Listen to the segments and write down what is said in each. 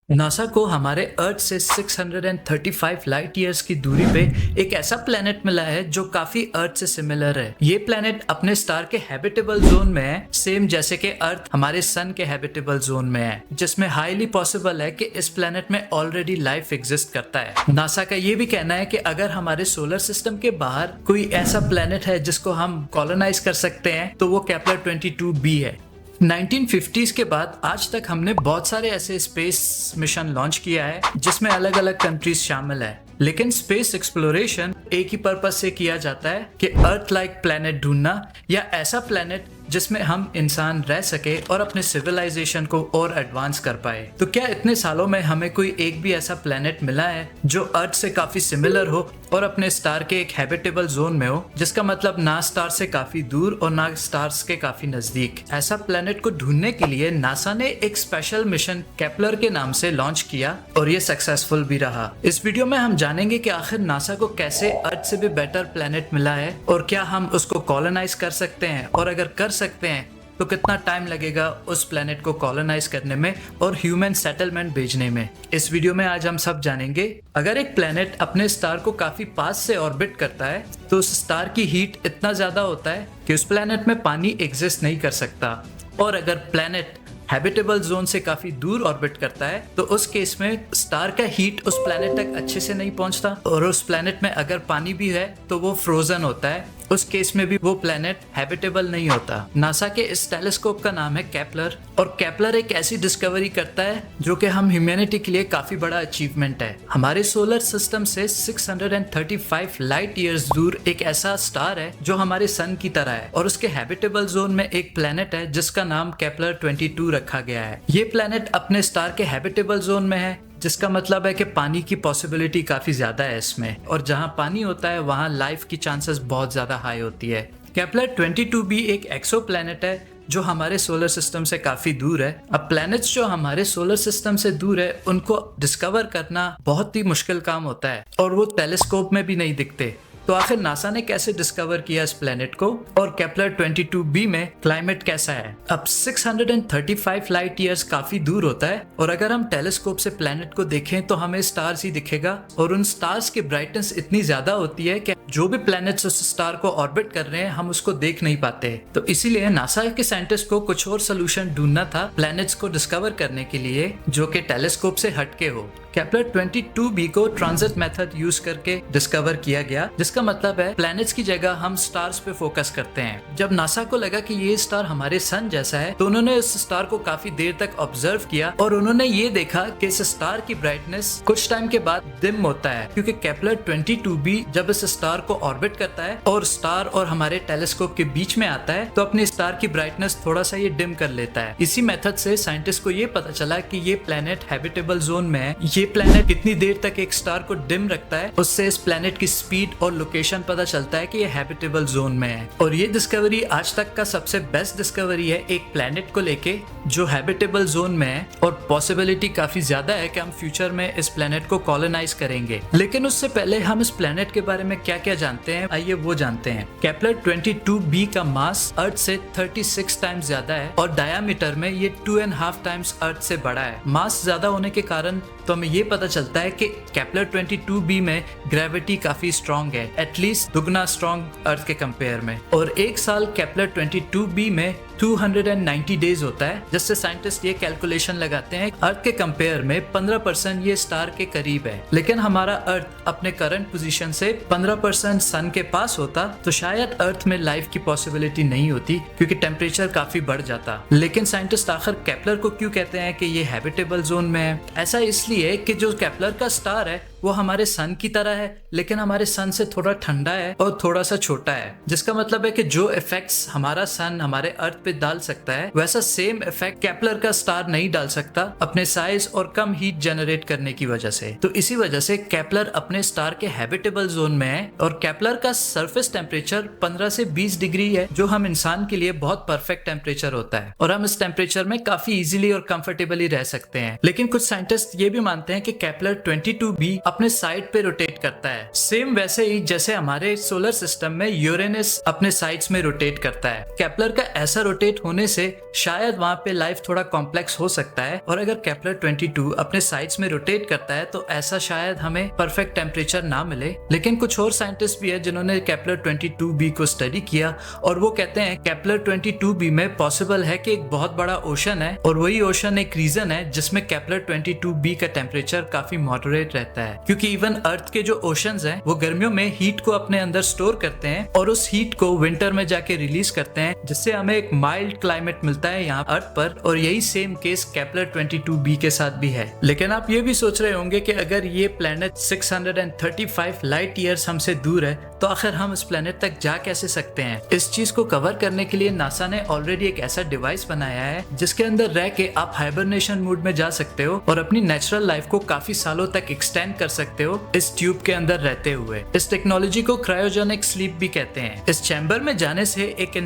NASA को हमारे अर्थ से 635 लाइट ईयर्स की दूरी पे एक ऐसा प्लेनेट मिला है जो काफी अर्थ से सिमिलर है। ये प्लेनेट अपने स्टार के हैबिटेबल जोन में है, सेम जैसे कि अर्थ हमारे सन के हैबिटेबल जोन में है, जिसमें हाईली पॉसिबल है कि इस प्लेनेट में ऑलरेडी लाइफ एग्जिस्ट करता है। नासा का ये भी कहना है कि अगर हमारे सोलर सिस्टम के बाहर कोई ऐसा प्लेनेट है जिसको हम कॉलोनाइज कर सकते हैं तो वो केपलर 22b है। 1950s के बाद आज तक हमने बहुत सारे ऐसे स्पेस मिशन लॉन्च किया है जिसमें अलग अलग कंट्रीज शामिल है, लेकिन स्पेस एक्सप्लोरेशन एक ही पर्पस से किया जाता है कि अर्थ लाइक प्लेनेट ढूंढना या ऐसा प्लेनेट जिसमें हम इंसान रह सके और अपने सिविलाइजेशन को और एडवांस कर पाए। तो क्या इतने सालों में हमें कोई एक भी ऐसा प्लेनेट मिला है जो अर्थ से काफी सिमिलर हो और अपने स्टार के एक हैबिटेबल जोन में हो, जिसका मतलब ना स्टार से काफी दूर और ना स्टार्स के काफी नजदीक? ऐसा प्लेनेट को ढूंढने के लिए नासा ने एक स्पेशल मिशन केपलर के नाम से लॉन्च किया और ये सक्सेसफुल भी रहा। इस वीडियो में हम जानेंगे कि आखिर नासा को कैसे अर्थ से भी बेटर प्लेनेट मिला है और क्या हम उसको कॉलोनाइज कर सकते हैं, और अगर कर सकते हैं तो कितना टाइम लगेगा उस प्लेनेट को कॉलोनाइज करने में और ह्यूमन सेटलमेंट भेजने में। इस वीडियो में आज हम सब जानेंगे। अगर एक प्लेनेट अपने स्टार को काफी पास से ऑर्बिट करता है तो उस स्टार की हीट इतना ज्यादा होता है कि उस प्लेनेट में पानी एग्जिस्ट नहीं कर सकता, और अगर प्लेनेट हैबिटेबल जोन से काफी दूर ऑर्बिट करता है तो उस केस में स्टार का हीट उस प्लेनेट तक अच्छे से नहीं पहुंचता, और उस प्लेनेट में अगर पानी भी है तो वो फ्रोजन होता है। उस केस में भी वो प्लेनेट हैबिटेबल नहीं होता। नासा के इस टेलीस्कोप का नाम है केपलर, और केपलर एक ऐसी डिस्कवरी करता है जो कि हम ह्यूमैनिटी के लिए काफी बड़ा अचीवमेंट है। हमारे सोलर सिस्टम से 635 लाइट ईयर्स दूर एक ऐसा स्टार है जो हमारे सन की तरह है, और उसके हैबिटेबल जोन में एक प्लेनेट है जिसका नाम केपलर 22 रखा गया है। ये प्लेनेट अपने स्टार के हैबिटेबल जोन में है, जिसका मतलब है कि पानी की पॉसिबिलिटी काफी ज्यादा है इसमें, और जहां पानी होता है वहां लाइफ की चांसेस बहुत ज्यादा हाई होती है। केपलर 22b एक एक्सो प्लेनेट है जो हमारे सोलर सिस्टम से काफी दूर है। अब प्लैनेट्स जो हमारे सोलर सिस्टम से दूर है उनको डिस्कवर करना बहुत ही मुश्किल काम होता है, और वो टेलीस्कोप में भी नहीं दिखते। तो आखिर नासा ने कैसे डिस्कवर किया इस प्लेनेट को, और केपलर 22b में क्लाइमेट कैसा है? अब 635 लाइट ईयर्स काफी दूर होता है, और अगर हम टेलीस्कोप से प्लेनेट को देखें तो हमें स्टार्स ही दिखेगा, और उन स्टार्स की ब्राइटनेस इतनी ज्यादा होती है कि जो भी प्लैनेट्स उस स्टार को ऑर्बिट कर रहे हैं हम उसको देख नहीं पाते। तो इसीलिए नासा के साइंटिस्ट को कुछ और सोल्यूशन ढूंढना था प्लैनेट्स को डिस्कवर करने के लिए जो कि टेलीस्कोप से हटके हो। केपलर 22b को ट्रांजिट मेथड यूज करके डिस्कवर किया गया, जिसका मतलब है प्लैनेट्स की जगह हम स्टार्स पे फोकस करते हैं। जब नासा को लगा कि ये स्टार हमारे सन जैसा है तो उन्होंने इस स्टार को काफी देर तक ऑब्जर्व किया, और उन्होंने ये देखा कि इस स्टार की ब्राइटनेस कुछ टाइम के बाद डिम होता है, क्योंकि केपलर 22b जब इस स्टार को ऑर्बिट करता है और स्टार और हमारे टेलीस्कोप के बीच में आता है तो अपने स्टार की ब्राइटनेस थोड़ा सा ये डिम कर लेता है। इसी मेथड से साइंटिस्ट को ये पता चला कि ये प्लेनेट हैबिटेबल जोन में है। ये प्लेनेट कितनी देर तक एक स्टार को डिम रखता है, उससे इस प्लेनेट की स्पीड और लोकेशन पता चलता है कि ये हैबिटेबल जोन में है। और ये डिस्कवरी आज तक का सबसे बेस्ट डिस्कवरी है एक प्लेनेट को लेके जो हैबिटेबल जोन में है, और पॉसिबिलिटी काफी ज्यादा है कि हम फ्यूचर में इस प्लेनेट को कॉलोनाइज करेंगे। लेकिन उससे पहले हम इस प्लेनेट के बारे में क्या क्या जानते हैं, आइए वो जानते हैं। केपलर 22b का मास अर्थ से 36 टाइम्स ज्यादा है, और डायामीटर में ये 2.5 टाइम्स अर्थ से बड़ा है। मास ज्यादा होने के कारण तो हमें ये पता चलता है कि केपलर 22b में ग्रेविटी काफी स्ट्रॉन्ग है, एटलीस्ट दुगना स्ट्रॉन्ग अर्थ के कंपेयर में। और एक साल केपलर 22b में 290 डेज होता है, जिससे साइंटिस्ट ये कैलकुलेशन लगाते हैं अर्थ के कंपेयर में 15% ये स्टार के करीब है। लेकिन हमारा अर्थ अपने करंट पोजीशन से 15% सन के पास होता तो शायद अर्थ में लाइफ की पॉसिबिलिटी नहीं होती, क्योंकि टेम्परेचर काफी बढ़ जाता। लेकिन साइंटिस्ट आखिर केपलर को क्यों कहते हैं कि ये हैबिटेबल जोन में है? ऐसा इसलिए कि जो केपलर का स्टार है वो हमारे सन की तरह है, लेकिन हमारे सन से थोड़ा ठंडा है और थोड़ा सा छोटा है, जिसका मतलब है कि जो इफेक्ट्स हमारा सन हमारे अर्थ पे डाल सकता है वैसा सेम इफेक्ट केपलर का स्टार नहीं डाल सकता अपने साइज और कम हीट जनरेट करने की वजह से। तो इसी वजह से केपलर अपने स्टार के हैबिटेबल जोन में है, और केपलर का सरफेस टेम्परेचर 15 से 20 डिग्री है, जो हम इंसान के लिए बहुत परफेक्ट टेम्परेचर होता है, और हम इस टेम्परेचर में काफी इजीली और कंफर्टेबली रह सकते हैं। लेकिन कुछ साइंटिस्ट ये भी मानते हैं कि केपलर 22b अपने साइड पे रोटेट करता है, सेम वैसे ही जैसे हमारे सोलर सिस्टम में यूरेनस अपने साइड्स में रोटेट करता है। केपलर का ऐसा रोटेट होने से शायद वहां पे लाइफ थोड़ा कॉम्प्लेक्स हो सकता है, और अगर केपलर 22 अपने साइड्स में रोटेट करता है तो ऐसा शायद हमें परफेक्ट टेम्परेचर ना मिले। लेकिन कुछ और साइंटिस्ट भी है जिन्होंने केपलर 22b को स्टडी किया, और वो कहते हैं केपलर 22b में पॉसिबल है कि एक बहुत बड़ा ओशन है, और वही ओशन एक रीजन है जिसमें केपलर 22b का टेम्परेचर काफी मॉडरेट रहता है, क्योंकि इवन अर्थ के जो ओशंस हैं वो गर्मियों में हीट को अपने अंदर स्टोर करते हैं और उस हीट को विंटर में जाके रिलीज करते हैं, जिससे हमें एक माइल्ड क्लाइमेट मिलता है यहाँ अर्थ पर। और यही सेम केस केपलर 22b के साथ भी है। लेकिन आप ये भी सोच रहे होंगे कि अगर ये प्लेनेट 635 लाइट ईयर्स हमसे दूर है तो आखिर हम इस प्लेनेट तक जा कैसे सकते हैं। इस चीज को कवर करने के लिए नासा ने ऑलरेडी एक ऐसा डिवाइस बनाया है जिसके अंदर रह के आप हाइबरनेशन मोड में जा सकते हो और अपनी नेचुरल लाइफ को काफी सालों तक एक्सटेंड कर सकते हो इस ट्यूब के अंदर रहते हुए। इस टेक्नोलॉजी को क्रायोजेनिक स्लीप भी कहते हैं। इस चैम्बर में जाने से एक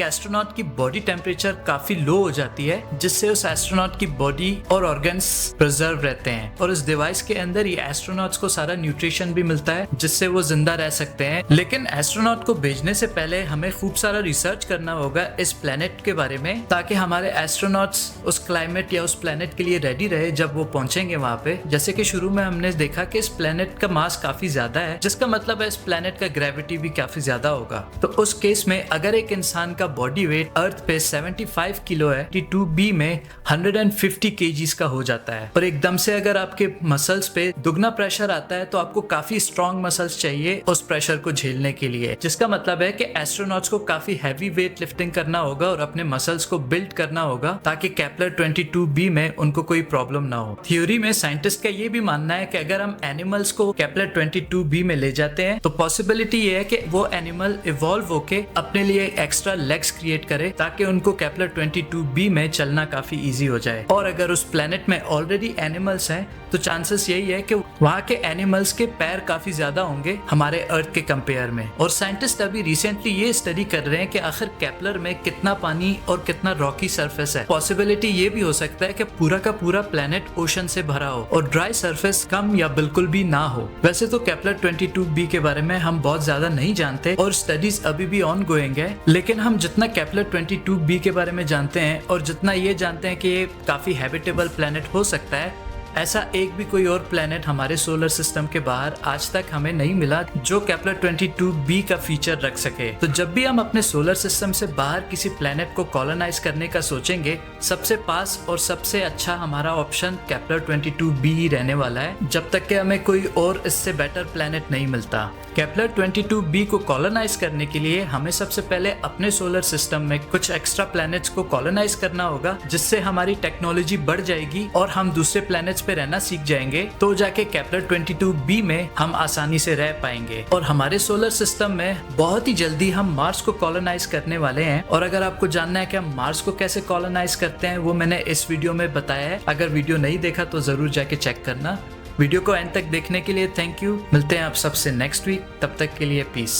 एस्ट्रोनॉट की बॉडी टेम्परेचर काफी लो हो जाती है, जिससे उस एस्ट्रोनॉट की बॉडी और ऑर्गन्स प्रिजर्व रहते हैं, और इस डिवाइस के अंदर ये एस्ट्रोनॉट्स को सारा न्यूट्रिशन भी मिलता है जिससे वो जिंदा रह सकते हैं। लेकिन एस्ट्रोनॉट को भेजने से पहले हमें खूब सारा रिसर्च करना होगा इस प्लेनेट के बारे में, ताकि हमारे एस्ट्रोनॉट्स उस क्लाइमेट या उस प्लेनेट के लिए रेडी रहे जब वो पहुंचेंगे वहां पे। जैसे कि शुरू में हमने देखा कि इस प्लेनेट का मास काफी ज्यादा है, जिसका मतलब है इस प्लेनेट का ग्रेविटी भी काफी ज्यादा होगा। तो उस केस में अगर एक इंसान का बॉडी वेट अर्थ पे 75 किलो है, 22b में 150 kgs का हो जाता है, और एकदम से अगर आपके मसल्स पे दुगना प्रेशर आता है तो आपको काफी स्ट्रॉन्ग मसल्स चाहिए उस प्रेशर को झेलने के लिए, जिसका मतलब है कि एस्ट्रोनॉट्स को काफी हैवी वेट लिफ्टिंग करना होगा और अपने मसल्स को बिल्ड करना होगा ताकि केपलर 22b में उनको कोई प्रॉब्लम ना हो। थ्योरी में साइंटिस्ट का ये भी मानना है कि अगर हम एनिमल्स को केपलर 22b में ले जाते हैं तो पॉसिबिलिटी ये है कि वो एनिमल इवॉल्व होके अपने लिए एक्स्ट्रा लेग्स क्रिएट करे ताकि उनको केपलर 22b में चलना काफी इजी हो जाए। और अगर उस प्लेनेट में ऑलरेडी एनिमल्स हैं तो चांसेस यही है कि वहाँ के एनिमल्स के पैर काफी ज्यादा होंगे हमारे अर्थ के कंपेयर में। और साइंटिस्ट अभी रिसेंटली ये स्टडी कर रहे हैं कि आखिर केपलर में कितना पानी और कितना रॉकी सरफेस है। पॉसिबिलिटी ये भी हो सकता है कि पूरा का पूरा प्लेनेट ओशन से भरा हो और ड्राई सरफेस कम या बिल्कुल भी ना हो। वैसे तो केपलर 22b के बारे में हम बहुत ज्यादा नहीं जानते और स्टडीज अभी भी ऑन गोइंग है, लेकिन हम जितना केपलर 22b के बारे में जानते हैं और जितना ये जानते हैं कि ये काफी हैबिटेबल प्लेनेट हो सकता है, ऐसा एक भी कोई और प्लेनेट हमारे सोलर सिस्टम के बाहर आज तक हमें नहीं मिला जो केपलर 22b का फीचर रख सके। तो जब भी हम अपने सोलर सिस्टम से बाहर किसी प्लेनेट को कॉलोनाइज करने का सोचेंगे, सबसे पास और सबसे अच्छा हमारा ऑप्शन केपलर 22b ही रहने वाला है, जब तक कि हमें कोई और इससे बेटर प्लेनेट नहीं मिलता। केपलर 22b को कॉलोनाइज करने के लिए हमें सबसे पहले अपने सोलर सिस्टम में कुछ एक्स्ट्रा प्लैनेट्स को कॉलोनाइज करना होगा, जिससे हमारी टेक्नोलॉजी बढ़ जाएगी और हम दूसरे प्लैनेट्स पे रहना सीख जाएंगे, तो जाके केपलर 22b में हम आसानी से रह पाएंगे। और हमारे सोलर सिस्टम में बहुत ही जल्दी हम मार्स को कॉलोनाइज करने वाले हैं। और अगर आपको जानना है कि हम मार्स को कैसे कॉलोनाइज करते हैं, वो मैंने इस वीडियो में बताया है। अगर वीडियो नहीं देखा तो जरूर जाके चेक करना। वीडियो को एंड तक देखने के लिए थैंक यू। मिलते हैं आप सबसे नेक्स्ट वीक, तब तक के लिए पीस।